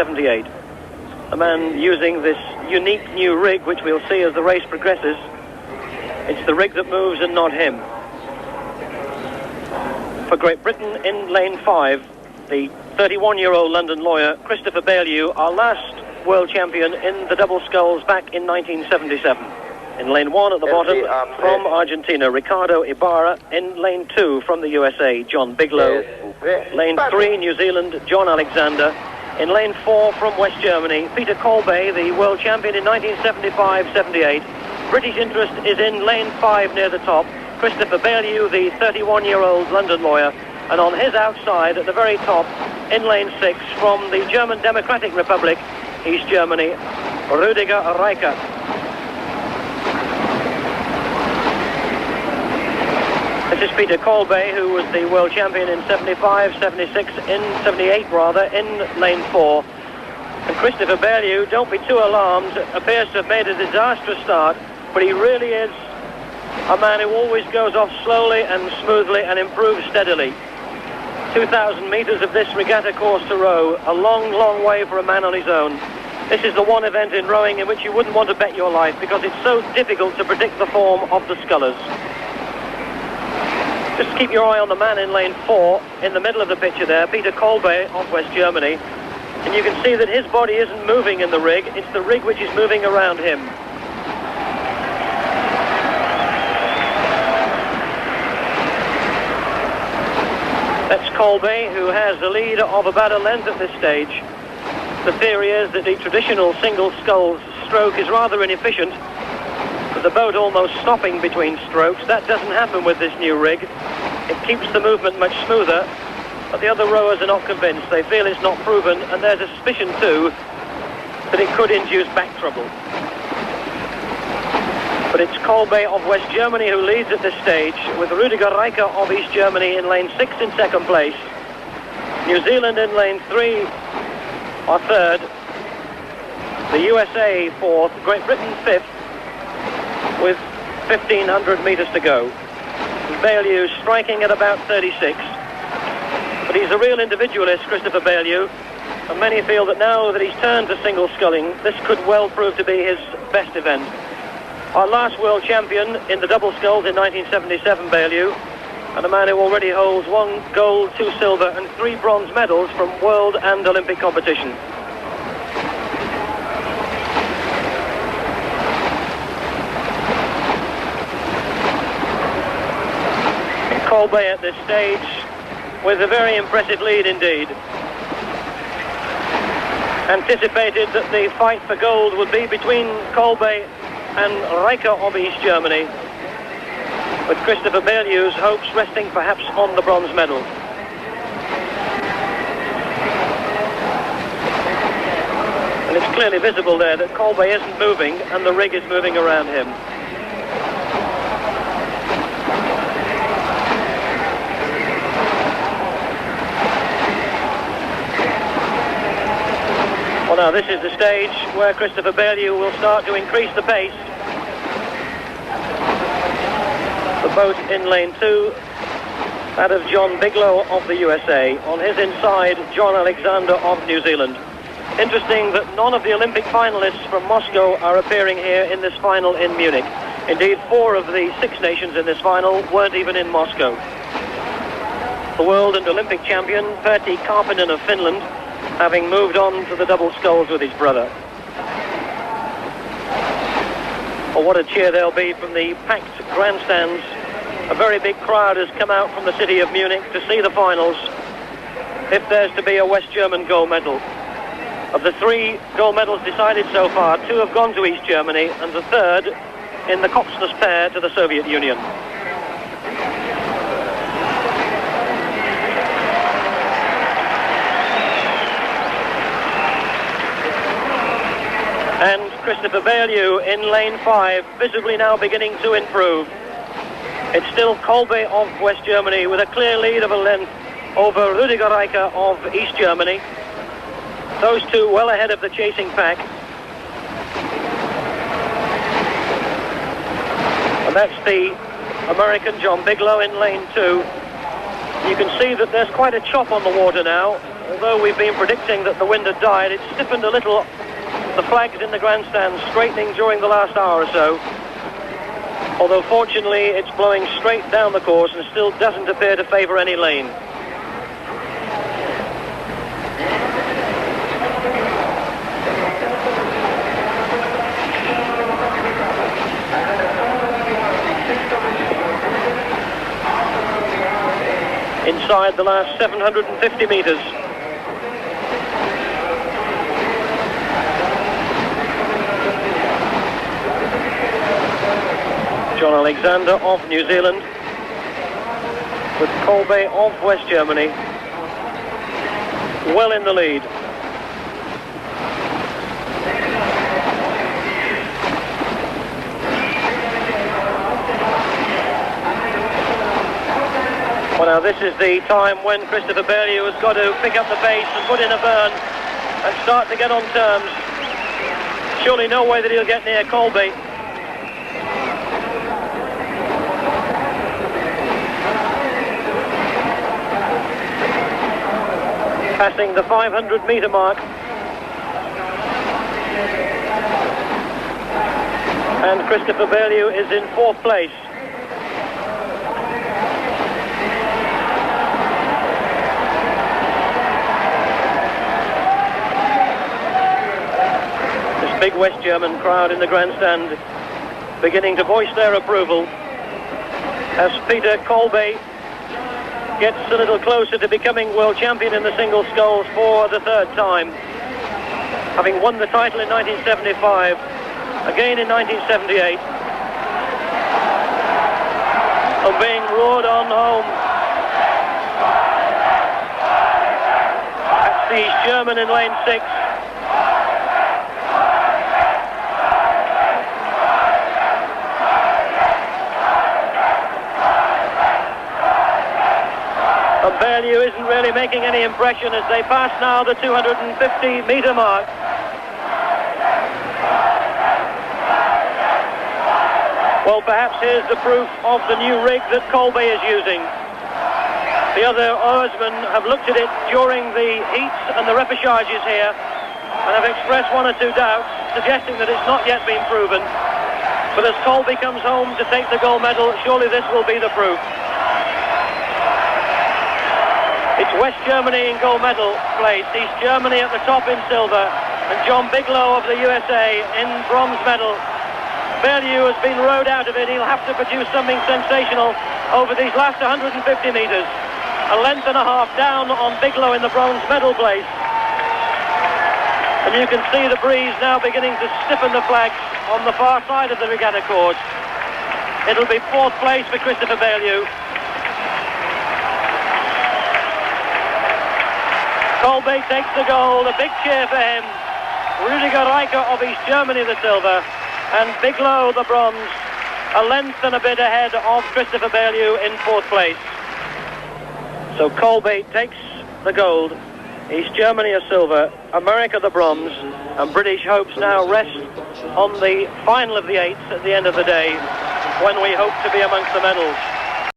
78. A man using this unique new rig, which we'll see as the race progresses. It's the rig that moves and not him. For Great Britain in lane 5, the 31-year-old London lawyer, Christopher Baillieu, our last world champion in the double sculls back in 1977. In lane 1 at the bottom, from Argentina, Ricardo Ibarra. In lane 2, from the USA, John Bigelow. Lane 3, New Zealand, John Alexander. In lane 4, from West Germany, Peter Kolbe, the world champion in 1975-78. British interest is in lane 5 near the top. Christopher Baillieu, the 31-year-old London lawyer. And on his outside, at the very top, in lane 6, from the German Democratic Republic, East Germany, Rüdiger Reicher. This is Peter Kolbe, who was the world champion in 75, 76, in 78 rather, in lane 4. And Christopher Baillieu, don't be too alarmed, appears to have made a disastrous start, but he really is a man who always goes off slowly and smoothly and improves steadily. 2,000 metres of this regatta course to row, a long, long way for a man on his own. This is the one event in rowing in which you wouldn't want to bet your life because it's so difficult to predict the form of the scullers. Just keep your eye on the man in lane 4, in the middle of the picture there, Peter Kolbe of West Germany. And you can see that his body isn't moving in the rig, it's the rig which is moving around him. That's Kolbe, who has a lead of about a length at this stage. The theory is that the traditional single sculls stroke is rather inefficient, with the boat almost stopping between strokes. That doesn't happen with this new rig. It keeps the movement much smoother, but the other rowers are not convinced. They feel it's not proven, and there's a suspicion too that it could induce back trouble. But it's Kolbe of West Germany who leads at this stage, with Rüdiger Reicher of East Germany in lane 6 in second place. New Zealand in lane 3 are third. The USA fourth. Great Britain fifth, with 1,500 metres to go. Baillieu striking at about 36. But he's a real individualist, Christopher Baillieu, and many feel that now that he's turned to single sculling, this could well prove to be his best event. Our last world champion in the double sculls in 1977, Baillieu, and a man who already holds 1 gold, 2 silver and 3 bronze medals from world and Olympic competition. Kolbe at this stage with a very impressive lead indeed. Anticipated that the fight for gold would be between Kolbe and Reicher of East Germany, with Christopher Baillieu's hopes resting perhaps on the bronze medal. And it's clearly visible there that Kolbe isn't moving and the rig is moving around him. Well, now this is the stage where Christopher Baillieu will start to increase the pace. The boat in lane 2, that of John Bigelow of the USA. On his inside, John Alexander of New Zealand. Interesting that none of the Olympic finalists from Moscow are appearing here in this final in Munich. Indeed, 4 of the 6 nations in this final weren't even in Moscow. The world and Olympic champion, Pertti Karppinen of Finland, having moved on to the double sculls with his brother. Well, what a cheer there'll be from the packed grandstands. A very big crowd has come out from the city of Munich to see the finals, if there's to be a West German gold medal. Of the 3 gold medals decided so far, 2 have gone to East Germany, and the third in the Coxless pair to the Soviet Union. And Christopher Baillieu in lane 5, visibly now beginning to improve. It's still Kolbe of West Germany with a clear lead of a length over Rüdiger Reicher of East Germany. Those 2 well ahead of the chasing pack. And that's the American John Bigelow in lane 2. You can see that there's quite a chop on the water now. although we've been predicting that the wind had died, it stiffened a little. The flags in the grandstand straightening during the last hour or so. Although fortunately it's blowing straight down the course and still doesn't appear to favour any lane. Inside the last 750 metres. John Alexander of New Zealand with Kolbe of West Germany well in the lead. Well, now this is the time when Christopher Bailey has got to pick up the pace and put in a burn and start to get on terms. Surely no way that he'll get near Kolbe. Passing the 500-metre mark. And Christopher Bailey is in fourth place. This big West German crowd in the grandstand beginning to voice their approval as Peter Kolbe gets a little closer to becoming world champion in the single sculls for the third time. Having won the title in 1975, again in 1978, and being roared on home. That's the German in lane 6. And Bailey isn't really making any impression as they pass now the 250-metre mark. Well, perhaps here's the proof of the new rig that Kolbe is using. The other oarsmen have looked at it during the heats and the repêchages here and have expressed one or two doubts, suggesting that it's not yet been proven. But as Kolbe comes home to take the gold medal, surely this will be the proof. It's West Germany in gold medal place, East Germany at the top in silver, and John Bigelow of the USA in bronze medal. Bailey has been rowed out of it. He'll have to produce something sensational over these last 150 metres. A length and a half down on Bigelow in the bronze medal place. And you can see the breeze now beginning to stiffen the flags on the far side of the regatta course. It'll be fourth place for Christopher Bailey. Kolbe takes the gold, a big cheer for him. Rüdiger Reicher of East Germany the silver, and Bigelow the bronze, a length and a bit ahead of Christopher Bailey in fourth place. So Kolbe takes the gold, East Germany a silver, America the bronze, and British hopes now rest on the final of the eights at the end of the day, when we hope to be amongst the medals.